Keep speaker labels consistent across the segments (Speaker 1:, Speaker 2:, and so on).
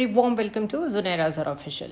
Speaker 1: very warm welcome to Zunaira Azhar Official.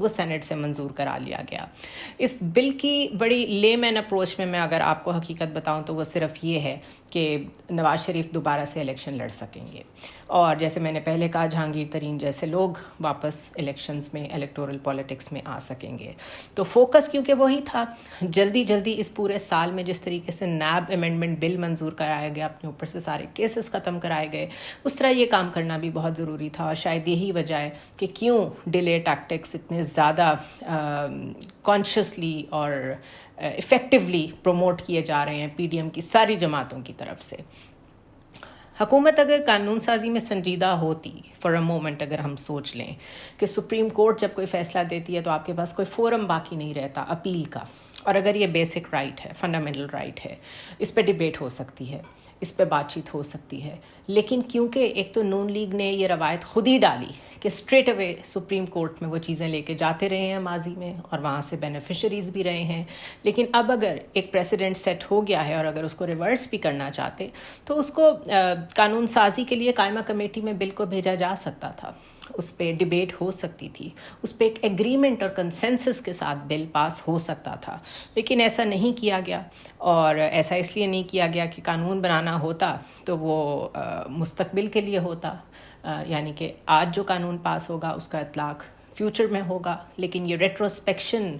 Speaker 1: وہ Saint سے منظور کرا لیا گیا. اس بل کی بڑی لے مین اپروچ میں اگر آپ کو حقیقت بتاؤں تو وہ صرف یہ ہے کہ نواز شریف دوبارہ سے الیکشن لڑ سکیں گے، اور جیسے میں نے پہلے کہا جہانگیر ترین جیسے لوگ واپس الیکشنز میں الیکٹورل پالیٹکس میں آ سکیں گے. تو فوکس کیونکہ وہی تھا، جلدی اس پورے سال میں جس طریقے سے نیب امینڈمنٹ بل منظور کرایا گیا، اپنے اوپر سے سارے کیسز ختم کرائے گئے، اس طرح یہ کام کرنا بھی بہت ضروری تھا. اور شاید یہی وجہ ہے کہ کیوں ڈیلے ٹیکٹکس اتنے زیادہ کانشیسلی اور افیکٹولی پروموٹ کیے جا رہے ہیں پی ڈی ایم کی ساری جماعتوں کی طرف سے. حکومت اگر قانون سازی میں سنجیدہ ہوتی، فار اے مومنٹ اگر ہم سوچ لیں کہ سپریم کورٹ جب کوئی فیصلہ دیتی ہے تو آپ کے پاس کوئی فورم باقی نہیں رہتا اپیل کا، اور اگر یہ بیسک رائٹ ہے، فنڈامنٹل رائٹ ہے، اس پہ ڈیبیٹ ہو سکتی ہے، اس پہ بات چیت ہو سکتی ہے. لیکن کیونکہ ایک تو نون لیگ نے یہ روایت خود ہی ڈالی کہ اسٹریٹ اوے سپریم کورٹ میں وہ چیزیں لے کے جاتے رہے ہیں ماضی میں، اور وہاں سے بینیفیشریز بھی رہے ہیں. لیکن اب اگر ایک پریسیڈنٹ سیٹ ہو گیا ہے اور اگر اس کو ریورس بھی کرنا چاہتے تو اس کو قانون سازی کے لیے قائمہ کمیٹی میں بل کو بھیجا جا سکتا تھا، اس پہ ڈیبیٹ ہو سکتی تھی، اس پہ ایک ایگریمنٹ اور کنسنسس کے ساتھ بل پاس ہو سکتا تھا. لیکن ایسا نہیں کیا گیا، اور ایسا اس لیے نہیں کیا گیا کہ قانون بنانا ہوتا تو وہ مستقبل کے لیے ہوتا، یعنی کہ آج جو قانون پاس ہوگا اس کا اطلاق فیوچر میں ہوگا، لیکن یہ ریٹروسپیکشن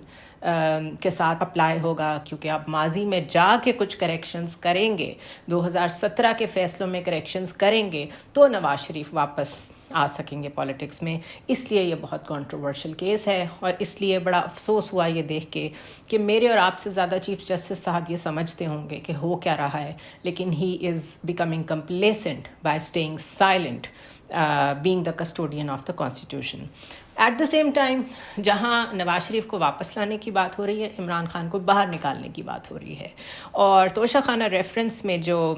Speaker 1: کے ساتھ اپلائی ہوگا، کیونکہ آپ ماضی میں جا کے کچھ کریکشنز کریں گے، 2017 کے فیصلوں میں کریکشنز کریں گے تو نواز شریف واپس آ سکیں گے پالیٹکس میں. اس لیے یہ بہت کنٹروورشل کیس ہے، اور اس لیے بڑا افسوس ہوا یہ دیکھ کے کہ میرے اور آپ سے زیادہ چیف جسٹس صاحب یہ سمجھتے ہوں گے کہ ہو کیا رہا ہے، لیکن he is becoming complacent by staying silent being the custodian of the constitution. At the same time جہاں نواز شریف کو واپس لانے کی بات ہو رہی ہے، عمران خان کو باہر نکالنے کی بات ہو رہی ہے. اور توشہ خانہ ریفرنس میں جو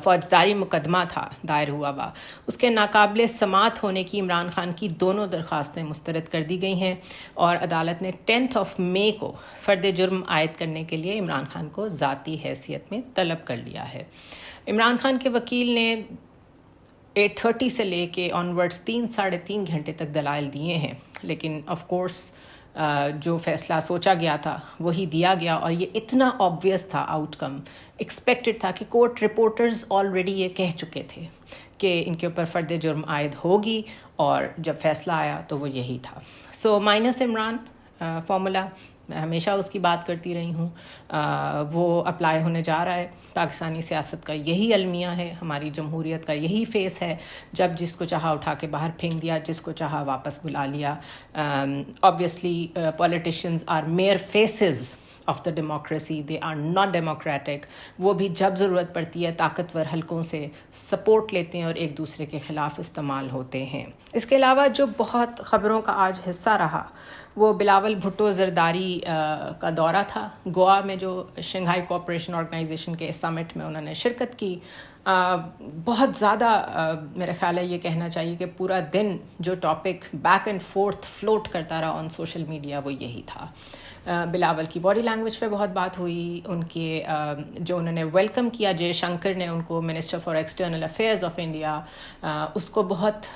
Speaker 1: فوجداری مقدمہ تھا دائر ہوا ہوا، اس کے ناقابل سماعت ہونے کی عمران خان کی دونوں درخواستیں مسترد کر دی گئی ہیں، اور عدالت نے 10 مئی کو فرد جرم عائد کرنے کے لیے عمران خان کو ذاتی حیثیت میں طلب کر لیا ہے. عمران خان کے وکیل نے 8:30 سے لے کے آنورڈس 3-3.5 گھنٹے تک دلائل دیے ہیں، لیکن آف کورس جو فیصلہ سوچا گیا تھا وہی دیا گیا، اور یہ اتنا آبویس تھا آؤٹ کم، ایکسپیکٹڈ تھا کہ کورٹ رپورٹرز آلریڈی یہ کہہ چکے تھے کہ ان کے اوپر فرد جرم عائد ہوگی، اور جب فیصلہ آیا تو وہ یہی تھا. سو مائنس عمران فارمولا، میں ہمیشہ اس کی بات کرتی رہی ہوں، وہ اپلائی ہونے جا رہا ہے. پاکستانی سیاست کا یہی المیہ ہے، ہماری جمہوریت کا یہی فیس ہے، جب جس کو چاہا اٹھا کے باہر پھینک دیا، جس کو چاہا واپس بلا لیا. obviously politicians are mere faces of the democracy, they are not democratic. وہ بھی جب ضرورت پڑتی ہے طاقتور حلقوں سے سپورٹ لیتے ہیں اور ایک دوسرے کے خلاف استعمال ہوتے ہیں. اس کے علاوہ جو بہت خبروں کا آج حصہ رہا وہ بلاول بھٹو زرداری کا دورہ تھا. گوا میں جو شنگھائی کوآپریشن آرگنائزیشن کے سمٹ میں انہوں نے شرکت کی. بہت زیادہ میرا خیال ہے یہ کہنا چاہیے کہ پورا دن جو topic back and forth float کرتا رہا آن سوشل میڈیا وہ یہی تھا. بلاول کی باڈی لینگویج پہ بہت بات ہوئی، ان کے جو انہوں نے ویلکم کیا جے شنکر نے ان کو minister for external affairs of India, اس کو بہت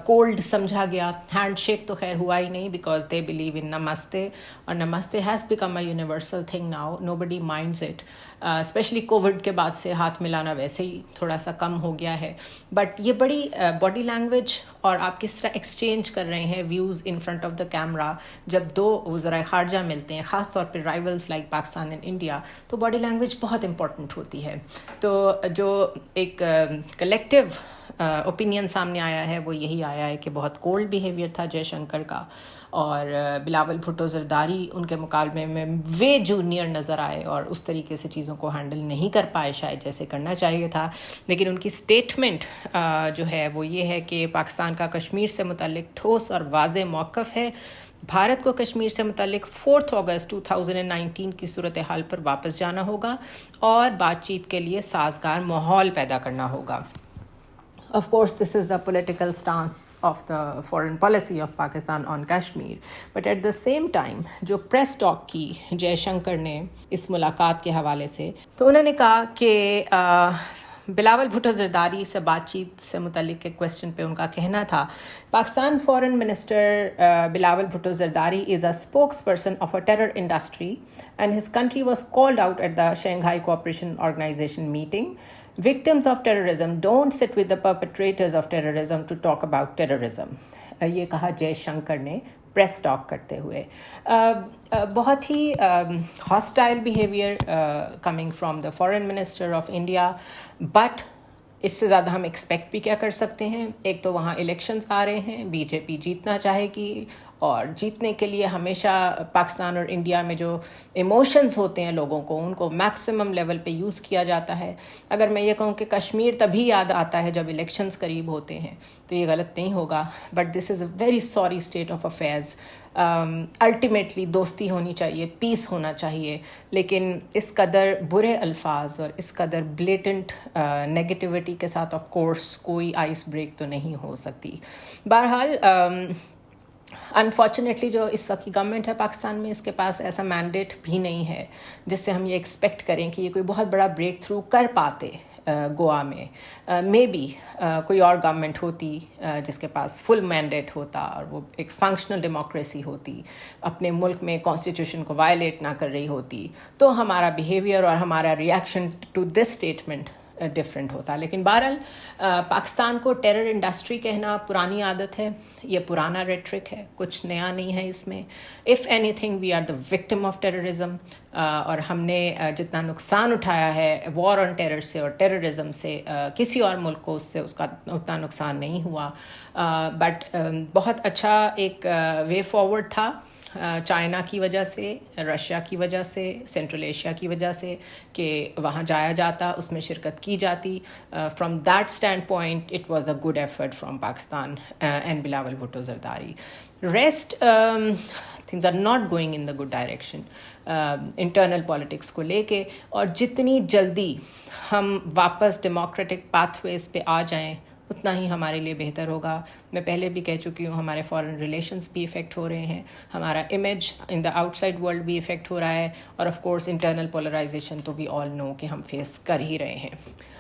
Speaker 1: کولڈ سمجھا گیا. ہینڈ شیک تو خیر ہوا ہی نہیں because they believe in Namaste, اور Namaste has become a universal thing now, nobody minds it. Especially COVID کے بعد سے ہاتھ ملانا ویسے ہی تھوڑا سا کم ہو گیا ہے، بٹ یہ بڑی باڈی لینگویج اور آپ کس طرح ایکسچینج کر رہے ہیں views in front of the camera جب دو وزرائے خارجہ ملتے ہیں، خاص طور پہ rivals like Pakistan and India, تو باڈی لینگویج بہت امپورٹنٹ ہوتی ہے. تو جو ایک کلیکٹیو اوپینین سامنے آیا ہے وہ یہی آیا ہے کہ بہت کولڈ بیہیویئر تھا جے شنکر کا، اور بلاول بھٹو زرداری ان کے مقابلے میں وے جونیئر نظر آئے اور اس طریقے سے چیزوں کو ہینڈل نہیں کر پائے شاید جیسے کرنا چاہیے تھا. لیکن ان کی سٹیٹمنٹ جو ہے وہ یہ ہے کہ پاکستان کا کشمیر سے متعلق ٹھوس اور واضح موقف ہے. بھارت کو کشمیر سے متعلق 4 اگست 2019 کی صورتحال پر واپس جانا ہوگا اور بات چیت کے لیے سازگار ماحول پیدا کرنا ہوگا. Of course, this is the political stance of the foreign policy of Pakistan on Kashmir. But at the same time, جو پریس ٹاک کی جے شنکر نے اس ملاقات کے حوالے سے، تو انہوں نے کہا کہ بلاول بھٹو زرداری سے بات چیت سے متعلق ایک کویسچن پہ ان کا کہنا تھا Pakistan foreign minister Bilawal Bhutto Zardari is a spokesperson of a terror industry and his country was called out at the Shanghai Cooperation Organisation meeting. Victims of terrorism don't sit with the perpetrators of terrorism to talk about terrorism. یہ کہا جے شنکر نے press talk کرتے ہوئے. بہت ہی hostile behaviour coming from the foreign minister of India, but اس سے زیادہ ہم ایکسپیکٹ بھی کیا کر سکتے ہیں. ایک تو وہاں الیکشنز آ رہے ہیں, بی جے پی جیتنا چاہے گی, اور جیتنے کے لیے ہمیشہ پاکستان اور انڈیا میں جو ایموشنز ہوتے ہیں لوگوں کو, ان کو میکسیمم لیول پہ یوز کیا جاتا ہے. اگر میں یہ کہوں کہ کشمیر تبھی یاد آتا ہے جب الیکشنز قریب ہوتے ہیں تو یہ غلط نہیں ہوگا, but this is a very sorry state of affairs. Ultimately دوستی ہونی چاہیے, پیس ہونا چاہیے, لیکن اس قدر برے الفاظ اور اس قدر بلیٹنٹ نیگیٹیوٹی کے ساتھ آف کورس کوئی آئس بریک تو نہیں ہو سکتی. بہرحال انفارچونیٹلی جو اس وقت کی گورنمنٹ ہے پاکستان میں, اس کے پاس ایسا مینڈیٹ بھی نہیں ہے جس سے ہم یہ ایکسپیکٹ کریں کہ یہ کوئی بہت بڑا بریک تھرو کر پاتے گوا میں. مے بی کوئی اور گورنمنٹ ہوتی جس کے پاس فل مینڈیٹ ہوتا اور وہ ایک فنکشنل ڈیموکریسی ہوتی, اپنے ملک میں کانسٹیٹیوشن کو وائلیٹ نہ کر رہی ہوتی, تو ہمارا بیہیویئر اور ہمارا reaction to this statement different ہوتا. لیکن بہرحال پاکستان کو ٹیرر انڈسٹری کہنا پرانی عادت ہے, یہ پرانا ریٹرک ہے, کچھ نیا نہیں ہے اس میں. If anything we are the victim of terrorism, اور ہم نے جتنا نقصان اٹھایا ہے وار آن ٹیرر سے اور ٹیررزم سے, کسی اور ملک کو اس سے اس کا اتنا نقصان نہیں ہوا. بٹ بہت اچھا ایک وے فارورڈ تھا چائنا کی وجہ سے, رشیا کی وجہ سے, سینٹرل ایشیا کی وجہ سے, کہ وہاں جایا جاتا, اس میں شرکت کی جاتی. From that standpoint it was a good effort from Pakistan and Bilawal Bhutto Zardari. Rest things are not going in the good direction internal politics کو لے کے, اور جتنی جلدی ہم واپس ڈیموکریٹک پاتھ ویز پہ آ جائیں اتنا ہی ہمارے لیے بہتر ہوگا. میں پہلے بھی کہہ چکی ہوں, ہمارے فارن ریلیشنز بھی افیکٹ ہو رہے ہیں, ہمارا image in the out side world بھی افیکٹ ہو رہا ہے, اور آف کورس انٹرنل پولرائزیشن تو وی آل نو کہ ہم فیس کر ہی رہے ہیں.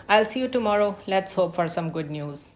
Speaker 1: I'll see you tomorrow. Let's hope for some good news.